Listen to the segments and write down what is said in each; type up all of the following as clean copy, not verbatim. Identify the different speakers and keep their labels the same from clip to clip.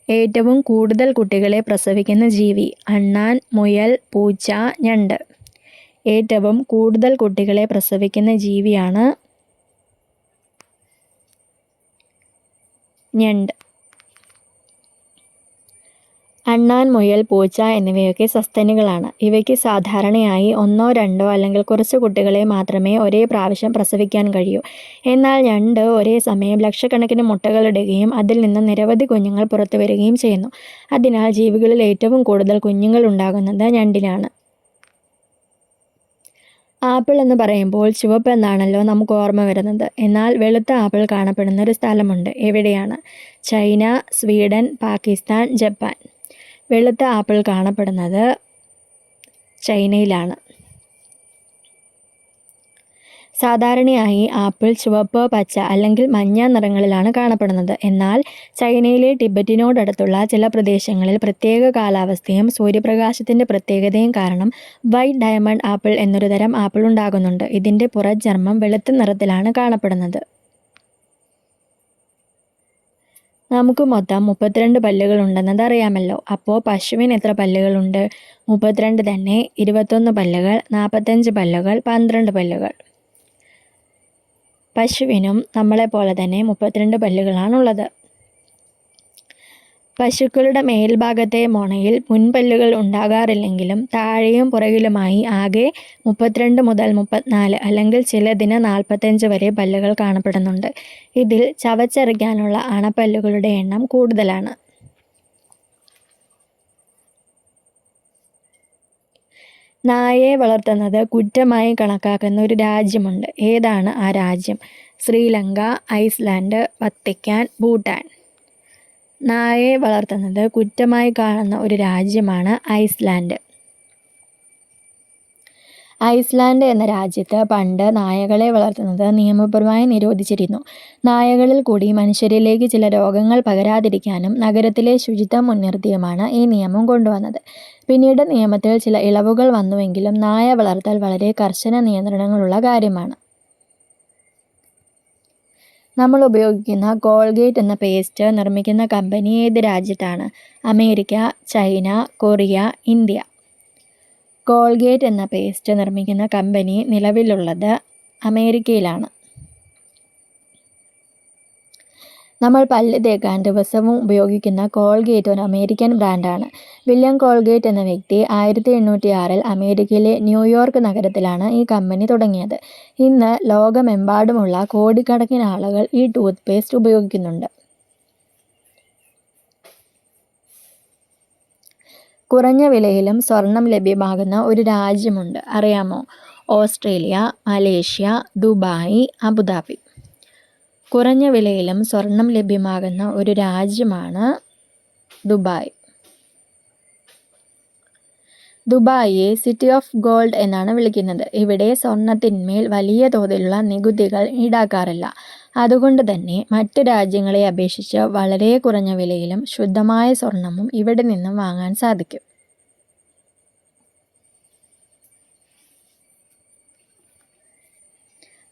Speaker 1: ഏറ്റവും കൂടുതൽ കുട്ടികളെ പ്രസവിക്കുന്ന ജീവി? അണ്ണാൻ, മുയൽ, പൂച്ച, ഞണ്ട്. ഏറ്റവും കൂടുതൽ കുട്ടികളെ പ്രസവിക്കുന്ന ജീവിയാണ് ഞണ്ട്. അണ്ണാൻ, മുയൽ, പൂച്ച എന്നിവയൊക്കെ സസ്തനികളാണ്. ഇവയ്ക്ക് സാധാരണയായി 1, 2 അല്ലെങ്കിൽ കുറച്ച് കുട്ടികളെ മാത്രമേ ഒരേ പ്രാവശ്യം പ്രസവിക്കാൻ കഴിയൂ. എന്നാൽ ഞണ്ട് ഒരേ സമയം ലക്ഷക്കണക്കിന് മുട്ടകളിടുകയും അതിൽ നിന്ന് നിരവധി കുഞ്ഞുങ്ങൾ പുറത്തുവരികയും ചെയ്യുന്നു. അതിനാൽ ജീവികളിൽ ഏറ്റവും കൂടുതൽ കുഞ്ഞുങ്ങൾ ഉണ്ടാകുന്നത് ഞണ്ടിനാണ്. ആപ്പിൾ എന്ന് പറയുമ്പോൾ ചുവപ്പ് എന്നാണല്ലോ നമുക്ക് ഓർമ്മ വരുന്നത്. എന്നാൽ വെളുത്ത ആപ്പിൾ കാണപ്പെടുന്ന ഒരു സ്ഥലമുണ്ട്. എവിടെയാണ്? China, Sweden, Pakistan, Japan. വെളുത്ത ആപ്പിൾ കാണപ്പെടുന്നത് ചൈനയിലാണ്. സാധാരണയായി ആപ്പിൾ ചുവപ്പ്, പച്ച അല്ലെങ്കിൽ മഞ്ഞ നിറങ്ങളിലാണ് കാണപ്പെടുന്നത്. എന്നാൽ ചൈനയിലെ ടിബറ്റിനോടടുത്തുള്ള ചില പ്രദേശങ്ങളിൽ പ്രത്യേക കാലാവസ്ഥയും സൂര്യപ്രകാശത്തിൻ്റെ പ്രത്യേകതയും കാരണം വൈറ്റ് ഡയമണ്ട് ആപ്പിൾ എന്നൊരു തരം ആപ്പിൾ ഉണ്ടാകുന്നുണ്ട്. ഇതിൻ്റെ പുറംചർമ്മം വെളുത്ത നിറത്തിലാണ് കാണപ്പെടുന്നത്. നമുക്ക് മൊത്തം 32 പല്ലുകൾ ഉണ്ടെന്നത് അറിയാമല്ലോ. അപ്പോൾ പശുവിന് എത്ര പല്ലുകളുണ്ട്? 32 തന്നെ. 21 പല്ലുകൾ, 45 പല്ലുകൾ, 12 പല്ലുകൾ. പശുവിനും നമ്മളെപ്പോലെ തന്നെ 32 പല്ലുകളാണുള്ളത്. പശുക്കളുടെ മേൽഭാഗത്തെ മൊണയിൽ മുൻപല്ലുകൾ ഉണ്ടാകാറില്ലെങ്കിലും താഴെയും പുറകിലുമായി ആകെ 32 മുതൽ 34 അല്ലെങ്കിൽ ചിലതിന് 45 വരെ പല്ലുകൾ കാണപ്പെടുന്നുണ്ട്. ഇതിൽ ചവച്ചരയ്ക്കാനുള്ള അണപ്പല്ലുകളുടെ എണ്ണം കൂടുതലാണ്. നായയെ വളർത്തുന്നത് കുറ്റമായി കണക്കാക്കുന്ന ഒരു രാജ്യമുണ്ട്. ഏതാണ് ആ രാജ്യം? Sri Lanka, Iceland, Vatican, Bhutan. നായയെ വളർത്തുന്നത് കുറ്റമായി കാണുന്ന ഒരു രാജ്യമാണ് ഐസ്ലാൻഡ്. ഐസ്ലാൻഡ് എന്ന രാജ്യത്ത് പണ്ട് നായകളെ വളർത്തുന്നത് നിയമപരമായി നിരോധിച്ചിരുന്നു. നായകളിൽ കൂടി മനുഷ്യരിലേക്ക് ചില രോഗങ്ങൾ പകരാതിരിക്കാനും നഗരത്തിലെ ശുചിത്വം മുൻനിർത്തിയുമാണ് ഈ നിയമം കൊണ്ടുവന്നത്. പിന്നീട് നിയമത്തിൽ ചില ഇളവുകൾ വന്നുവെങ്കിലും നായ വളർത്തൽ വളരെ കർശന നിയന്ത്രണങ്ങളുള്ള കാര്യമാണ്. നമ്മൾ ഉപയോഗിക്കുന്ന കോൾഗേറ്റ് എന്ന പേസ്റ്റ് നിർമ്മിക്കുന്ന കമ്പനി ഏത് രാജ്യത്താണ്? America, China, Korea, India. Colgate എന്ന പേസ്റ്റ് നിർമ്മിക്കുന്ന കമ്പനി നിലവിലുള്ളത് അമേരിക്കയിലാണ്. നമ്മൾ പല്ല് തേക്കാൻ ദിവസവും ഉപയോഗിക്കുന്ന കോൾഗേറ്റ് ഒരു അമേരിക്കൻ ബ്രാൻഡാണ്. വില്യം കോൾഗേറ്റ് എന്ന വ്യക്തി 1806 അമേരിക്കയിലെ ന്യൂയോർക്ക് നഗരത്തിലാണ് ഈ കമ്പനി തുടങ്ങിയത്. ഇന്ന് ലോകമെമ്പാടുമുള്ള കോടിക്കണക്കിന് ആളുകൾ ഈ ടൂത്ത് പേസ്റ്റ് ഉപയോഗിക്കുന്നുണ്ട്. കുറഞ്ഞ വിലയിലും സ്വർണം ലഭ്യമാകുന്ന ഒരു രാജ്യമുണ്ട്. അറിയാമോ? Australia, Malaysia, Dubai, Abu Dhabi. കുറഞ്ഞ വിലയിലും സ്വർണം ലഭ്യമാകുന്ന ഒരു രാജ്യമാണ് ദുബായ്. ദുബായിയെ സിറ്റി ഓഫ് ഗോൾഡ് എന്നാണ് വിളിക്കുന്നത്. ഇവിടെ സ്വർണത്തിന്മേൽ വലിയ തോതിലുള്ള നികുതികൾ ഈടാക്കാറില്ല. അതുകൊണ്ട് തന്നെ മറ്റ് രാജ്യങ്ങളെ അപേക്ഷിച്ച് വളരെ കുറഞ്ഞ വിലയിലും ശുദ്ധമായ സ്വർണവും ഇവിടെ നിന്നും വാങ്ങാൻ സാധിക്കും.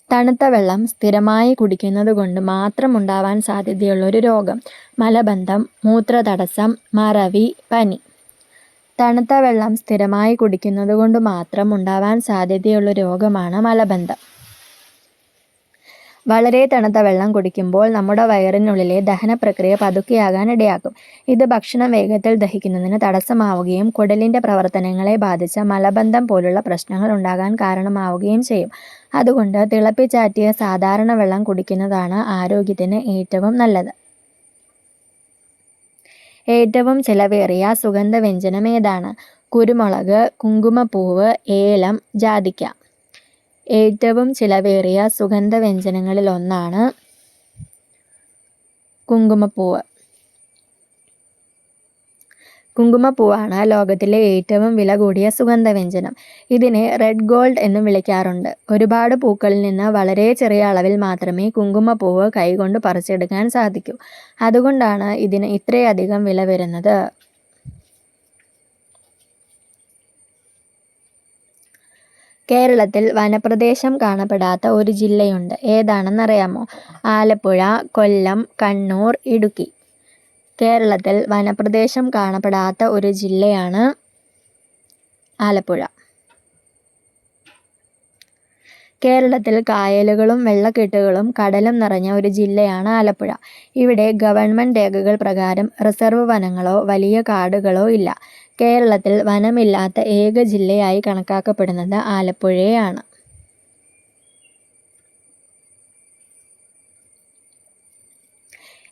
Speaker 1: തണുത്ത വെള്ളം സ്ഥിരമായി കുടിക്കുന്നത് കൊണ്ട് മാത്രം ഉണ്ടാവാൻ സാധ്യതയുള്ളൊരു രോഗം. മലബന്ധം, മൂത്രതടസ്സം, മറവി, പനി. തണുത്ത വെള്ളം സ്ഥിരമായി കുടിക്കുന്നത് കൊണ്ട് മാത്രം ഉണ്ടാവാൻ സാധ്യതയുള്ള രോഗമാണ് മലബന്ധം. വളരെ തണുത്ത വെള്ളം കുടിക്കുമ്പോൾ നമ്മുടെ വയറിനുള്ളിലെ ദഹന പ്രക്രിയ പതുക്കെയാകാൻ ഇടയാക്കും. ഇത് ഭക്ഷണം വേഗത്തിൽ ദഹിക്കുന്നതിന് തടസ്സമാവുകയും കുടലിൻ്റെ പ്രവർത്തനങ്ങളെ ബാധിച്ച മലബന്ധം പോലുള്ള പ്രശ്നങ്ങൾ ഉണ്ടാകാൻ കാരണമാവുകയും ചെയ്യും. അതുകൊണ്ട് തിളപ്പിച്ചാറ്റിയ സാധാരണ വെള്ളം കുടിക്കുന്നതാണ് ആരോഗ്യത്തിന് ഏറ്റവും നല്ലത്. ഏറ്റവും ചിലവേറിയ സുഗന്ധവ്യഞ്ജനം ഏതാണ്? കുരുമുളക്, കുങ്കുമപ്പൂവ്, ഏലം, ജാതിക്ക. ഏറ്റവും ചിലവേറിയ സുഗന്ധവ്യഞ്ജനങ്ങളിൽ ഒന്നാണ് കുങ്കുമപ്പൂവ്. കുങ്കുമപ്പൂവാണ് ലോകത്തിലെ ഏറ്റവും വില കൂടിയ സുഗന്ധവ്യഞ്ജനം. ഇതിനെ റെഡ് ഗോൾഡ് എന്നും വിളിക്കാറുണ്ട്. ഒരുപാട് പൂക്കളിൽ നിന്ന് വളരെ ചെറിയ അളവിൽ മാത്രമേ കുങ്കുമപ്പൂവ് കൈകൊണ്ട് പറിച്ചെടുക്കാൻ സാധിക്കൂ. അതുകൊണ്ടാണ് ഇതിന് ഇത്രയധികം വില വരുന്നത്. കേരളത്തിൽ വനപ്രദേശം കാണപ്പെടാത്ത ഒരു ജില്ലയുണ്ട്. ഏതാണെന്നറിയാമോ? ആലപ്പുഴ, കൊല്ലം, കണ്ണൂർ, ഇടുക്കി. കേരളത്തിൽ വനപ്രദേശം കാണപ്പെടാത്ത ഒരു ജില്ലയാണ് ആലപ്പുഴ. കേരളത്തിൽ കായലുകളും വെള്ളക്കെട്ടുകളും കടലും നിറഞ്ഞ ഒരു ജില്ലയാണ് ആലപ്പുഴ. ഇവിടെ ഗവൺമെന്റ് രേഖകൾ പ്രകാരം റിസർവ് വനങ്ങളോ വലിയ കാടുകളോ ഇല്ല. കേരളത്തിൽ വനമില്ലാത്ത ഏക ജില്ലയായി കണക്കാക്കപ്പെടുന്നത് ആലപ്പുഴയാണ്.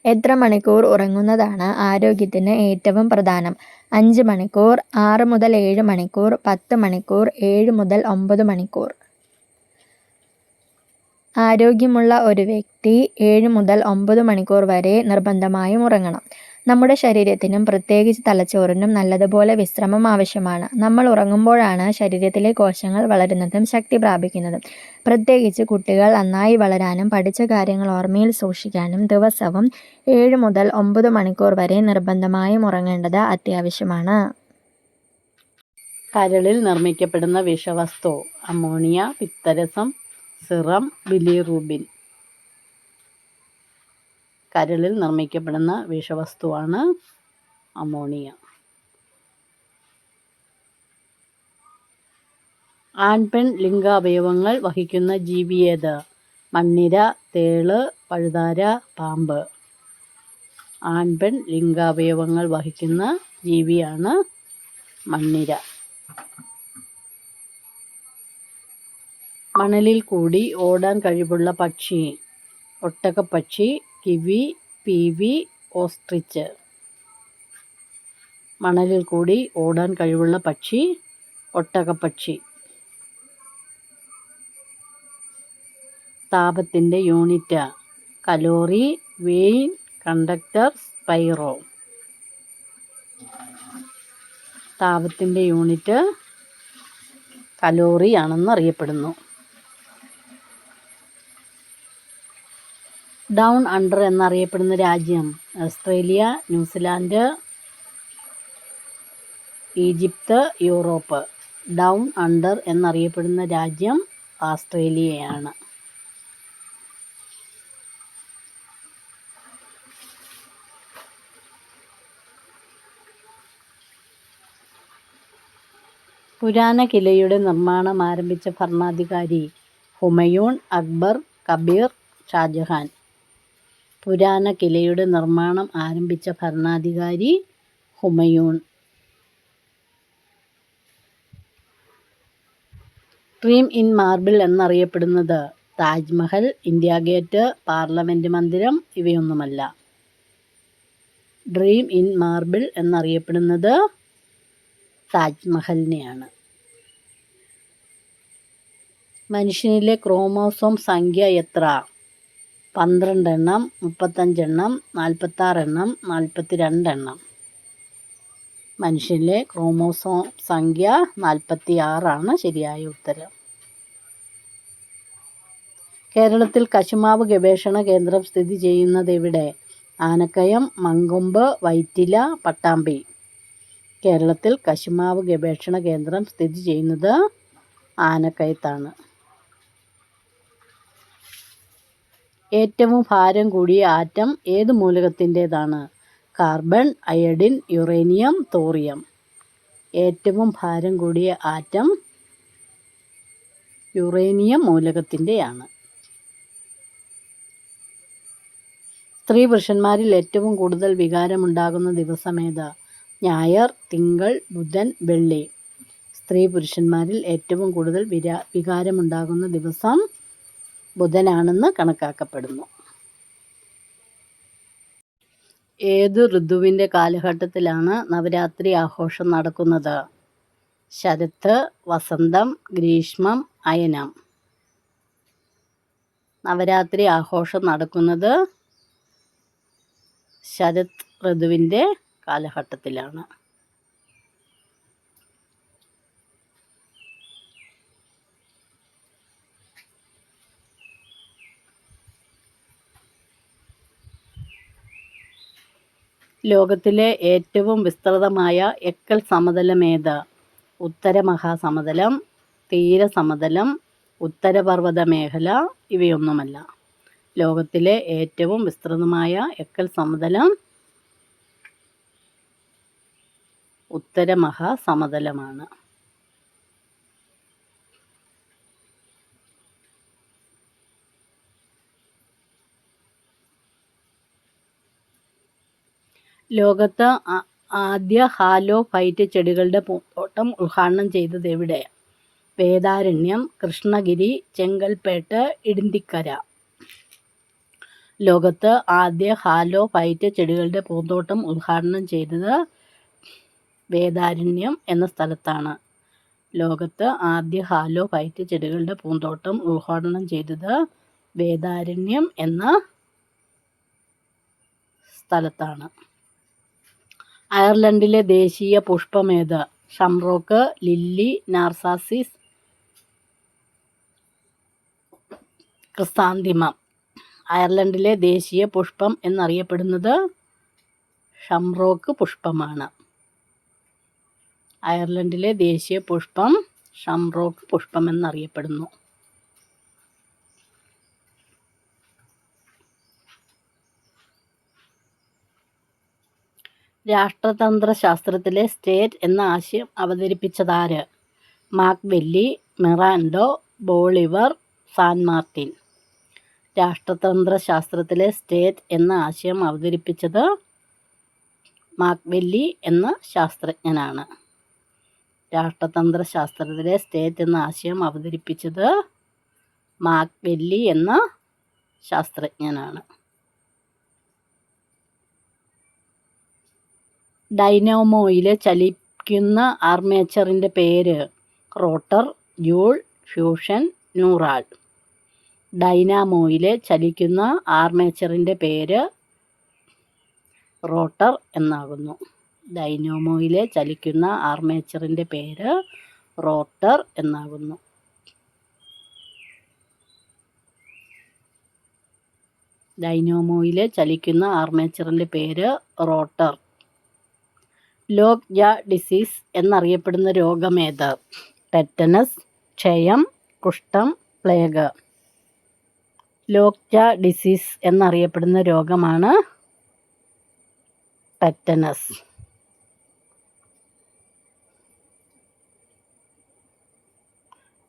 Speaker 1: എത്ര മണിക്കൂർ ഉറങ്ങുന്നതാണ് ആരോഗ്യത്തിന് ഏറ്റവും പ്രധാനം? 5 മണിക്കൂർ, 6 മുതൽ 7 മണിക്കൂർ, 10 മണിക്കൂർ, 7 മുതൽ 9 മണിക്കൂർ. ആരോഗ്യമുള്ള ഒരു വ്യക്തി 7 മുതൽ 9 മണിക്കൂർ വരെ നിർബന്ധമായും ഉറങ്ങണം. നമ്മുടെ ശരീരത്തിനും പ്രത്യേകിച്ച് തലച്ചോറിനും നല്ലതുപോലെ വിശ്രമം ആവശ്യമാണ്. നമ്മൾ ഉറങ്ങുമ്പോഴാണ് ശരീരത്തിലെ കോശങ്ങൾ വളരുന്നതും ശക്തി പ്രാപിക്കുന്നതും. പ്രത്യേകിച്ച് കുട്ടികൾ നന്നായി വളരാനും പഠിച്ച കാര്യങ്ങൾ ഓർമ്മയിൽ സൂക്ഷിക്കാനും ദിവസവും 7 മുതൽ 9 മണിക്കൂർ വരെ നിർബന്ധമായും ഉറങ്ങേണ്ടത് അത്യാവശ്യമാണ്.
Speaker 2: കരളിൽ നിർമ്മിക്കപ്പെടുന്ന വിഷവസ്തു: അമോണിയ, പിത്തരസം, സിറം, ബിലിറൂബിൻ. കരളിൽ നിർമ്മിക്കപ്പെടുന്ന വിഷവസ്തുവാണ് അമോണിയ. ആൺപെൺ ലിംഗാവയവങ്ങൾ വഹിക്കുന്ന ജീവി ഏത്? മണ്ണിര, തേള്, പഴുതാര, പാമ്പ്. ആൺപെൺ ലിംഗാവയവങ്ങൾ വഹിക്കുന്ന ജീവിയാണ് മണ്ണിര. മണലിൽ കൂടി ഓടാൻ കഴിവുള്ള പക്ഷി: ഒട്ടകപ്പക്ഷി, കിവി, പീവി, ഓസ്ട്രിച്ച്. മണലിൽ കൂടി ഓടാൻ കഴിവുള്ള പക്ഷി ഒട്ടകപ്പക്ഷി. താപത്തിന്റെ യൂണിറ്റ്: കലോറി, വെയിൻ, കണ്ടക്ടർ, സ്പൈറോ. താപത്തിന്റെ യൂണിറ്റ് കലോറി ആണെന്ന് അറിയപ്പെടുന്നു. ഡൗൺ അണ്ടർ എന്നറിയപ്പെടുന്ന രാജ്യം: Australia, New Zealand, Egypt, Europe. Down under എന്നറിയപ്പെടുന്ന രാജ്യം ഓസ്ട്രേലിയയാണ്. പുരാന കിലയുടെ നിർമ്മാണം ആരംഭിച്ച ഭരണാധികാരി: ഹുമയൂൺ, അക്ബർ, കബീർ, ഷാജഹാൻ. പുരാന കിലയുടെ നിർമ്മാണം ആരംഭിച്ച ഭരണാധികാരി ഹുമയൂൺ. ഡ്രീം ഇൻ മാർബിൾ എന്നറിയപ്പെടുന്നത്: താജ്മഹൽ, ഇന്ത്യ ഗേറ്റ്, പാർലമെന്റ് മന്ദിരം. ഇവയൊന്നുമല്ല. ഡ്രീം ഇൻ മാർബിൾ എന്നറിയപ്പെടുന്നത് താജ്മഹലിനെയാണ്. മനുഷ്യനിലെ ക്രോമോസോം സംഖ്യ എത്ര? 12 എണ്ണം, 35 എണ്ണം, 46 എണ്ണം, 42 എണ്ണം. മനുഷ്യനിലെ ക്രോമോസോം സംഖ്യ 46 ആണ് ശരിയായ ഉത്തരം. കേരളത്തിൽ കശുമാവ് ഗവേഷണ കേന്ദ്രം സ്ഥിതി ചെയ്യുന്നത് എവിടെ? ആനക്കയം, മങ്കൊമ്പ്, വൈറ്റില, പട്ടാമ്പി. കേരളത്തിൽ കശുമാവ് ഗവേഷണ കേന്ദ്രം സ്ഥിതി ചെയ്യുന്നത് ആനക്കയത്താണ്. ഏറ്റവും ഭാരം കൂടിയ ആറ്റം ഏത് മൂലകത്തിൻ്റേതാണ്? Carbon, iodine, uranium, thorium. ഏറ്റവും ഭാരം കൂടിയ ആറ്റം യുറേനിയം മൂലകത്തിൻ്റെയാണ്. സ്ത്രീ പുരുഷന്മാരിൽ ഏറ്റവും കൂടുതൽ വികാരമുണ്ടാകുന്ന ദിവസമേത്? ഞായർ, തിങ്കൾ, ബുധൻ, വെള്ളി. സ്ത്രീ പുരുഷന്മാരിൽ ഏറ്റവും കൂടുതൽ വികാരമുണ്ടാകുന്ന ദിവസം ബുധനാണെന്ന് കണക്കാക്കപ്പെടുന്നു. ഏതു ഋതുവിൻ്റെ കാലഘട്ടത്തിലാണ് നവരാത്രി ആഘോഷം നടക്കുന്നത്? ശരത്, വസന്തം, ഗ്രീഷ്മം, അയനം. നവരാത്രി ആഘോഷം നടക്കുന്നത് ശരത് ഋതുവിൻ്റെ കാലഘട്ടത്തിലാണ്. ലോകത്തിലെ ഏറ്റവും വിസ്തൃതമായ എക്കൽ സമതലമേത്? ഉത്തരമഹാസമതലം, തീരസമതലം, ഉത്തരപർവ്വത മേഖല. ഇവയൊന്നുമല്ല. ലോകത്തിലെ ഏറ്റവും വിസ്തൃതമായ എക്കൽ സമതലം ഉത്തരമഹാസമതലമാണ്. ലോകത്ത് ആദ്യ ഹാലോഫൈറ്റ് ചെടികളുടെ പൂന്തോട്ടം ഉദ്ഘാടനം ചെയ്തത് എവിടെ? വേദാരണ്യം, കൃഷ്ണഗിരി, ചെങ്കൽപ്പേട്ട്, ഇടിന്തിക്കര. ലോകത്ത് ആദ്യ ഹാലോഫൈറ്റ് ചെടികളുടെ പൂന്തോട്ടം ഉദ്ഘാടനം ചെയ്തത് വേദാരണ്യം എന്ന സ്ഥലത്താണ്. ലോകത്ത് ആദ്യ ഹാലോഫൈറ്റ് ചെടികളുടെ പൂന്തോട്ടം ഉദ്ഘാടനം ചെയ്തത് വേദാരണ്യം എന്ന സ്ഥലത്താണ്. അയർലൻഡിലെ ദേശീയ പുഷ്പമേത്? ഷംറോക്ക്, ലില്ലി, നാർസാസിസ്, ക്രിസാന്തിമം. അയർലൻഡിലെ ദേശീയ പുഷ്പം എന്നറിയപ്പെടുന്നത് ഷംറോക്ക് പുഷ്പമാണ്. അയർലൻഡിലെ ദേശീയ പുഷ്പം ഷംറോക്ക് പുഷ്പം എന്നറിയപ്പെടുന്നു. രാഷ്ട്രതന്ത്രശാസ്ത്രത്തിലെ സ്റ്റേറ്റ് എന്ന ആശയം അവതരിപ്പിച്ചതാര്? മാക്വെല്ലി, മിറാൻഡോ, ബോളിവർ, സാൻ മാർട്ടിൻ. രാഷ്ട്രതന്ത്രശാസ്ത്രത്തിലെ സ്റ്റേറ്റ് എന്ന ആശയം അവതരിപ്പിച്ചത് മാക്വെല്ലി എന്ന ശാസ്ത്രജ്ഞനാണ്. രാഷ്ട്രതന്ത്രശാസ്ത്രത്തിലെ സ്റ്റേറ്റ് എന്ന ആശയം അവതരിപ്പിച്ചത് മാക്വെല്ലി എന്ന ശാസ്ത്രജ്ഞനാണ്. ഡൈനാമോയിലെ ചലിക്കുന്ന ആർമേച്ചറിൻ്റെ പേര്? Rotor, joule, fusion, neural. ഡൈനാമോയിലെ ചലിക്കുന്ന ആർമേച്ചറിൻ്റെ പേര് റോട്ടർ എന്നാകുന്നു. ഡൈനാമോയിലെ ചലിക്കുന്ന ആർമേച്ചറിൻ്റെ പേര് റോട്ടർ എന്നാകുന്നു. ഡൈനാമോയിലെ ചലിക്കുന്ന ആർമേച്ചറിൻ്റെ പേര് റോട്ടർ. ലോക്ക് ജാ ഡിസീസ് എന്നറിയപ്പെടുന്ന രോഗമേത്? ടെറ്റനസ്, ക്ഷയം, കുഷ്ഠം, പ്ലേഗ്. ലോക്ക് ജാ ഡിസീസ് എന്നറിയപ്പെടുന്ന രോഗമാണ് ടെറ്റനസ്.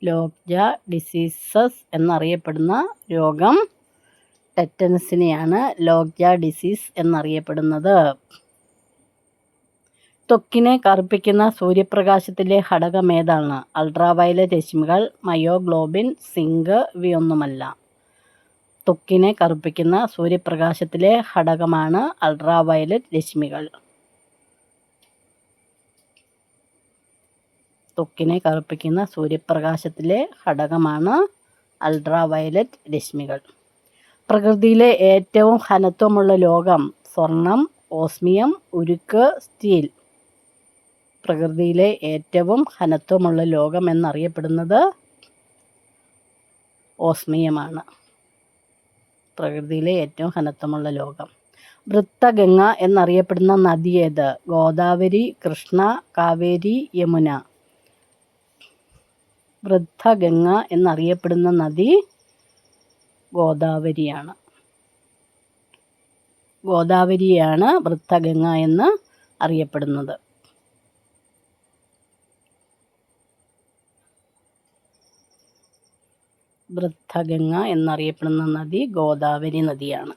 Speaker 2: ലോക്ക് ജാ ഡിസീസസ് എന്നറിയപ്പെടുന്ന രോഗം ടെറ്റനസിനെയാണ് ലോക്ക് ജാ ഡിസീസ് എന്നറിയപ്പെടുന്നത്. ത്വക്കിനെ കറുപ്പിക്കുന്ന സൂര്യപ്രകാശത്തിലെ ഘടകമേതാണ്? അൾട്രാവയലറ്റ് രശ്മികൾ, മയോഗ്ലോബിൻ, സിങ്ക്. ഇവയൊന്നുമല്ല. ത്വക്കിനെ കറുപ്പിക്കുന്ന സൂര്യപ്രകാശത്തിലെ ഘടകമാണ് അൾട്രാവയലറ്റ് രശ്മികൾ. ത്വക്കിനെ കറുപ്പിക്കുന്ന സൂര്യപ്രകാശത്തിലെ ഘടകമാണ് അൾട്രാവയലറ്റ് രശ്മികൾ. പ്രകൃതിയിലെ ഏറ്റവും ഘനത്വമുള്ള ലോഹം? സ്വർണം, ഓസ്മിയം, ഉരുക്ക്, സ്റ്റീൽ. പ്രകൃതിയിലെ ഏറ്റവും ഘനത്വമുള്ള ലോഹം എന്നറിയപ്പെടുന്നത് ഓസ്മിയമാണ്. പ്രകൃതിയിലെ ഏറ്റവും ഘനത്വമുള്ള ലോഹം. വൃത്തഗംഗ എന്നറിയപ്പെടുന്ന നദി ഏത്? ഗോദാവരി, കൃഷ്ണ, കാവേരി, യമുന. വൃത്തഗംഗ എന്നറിയപ്പെടുന്ന നദി ഗോദാവരിയാണ്. ഗോദാവരിയാണ് വൃത്തഗംഗ എന്ന് അറിയപ്പെടുന്നത്. വൃത്തഗംഗ എന്നറിയപ്പെടുന്ന നദി ഗോദാവരി നദിയാണ്.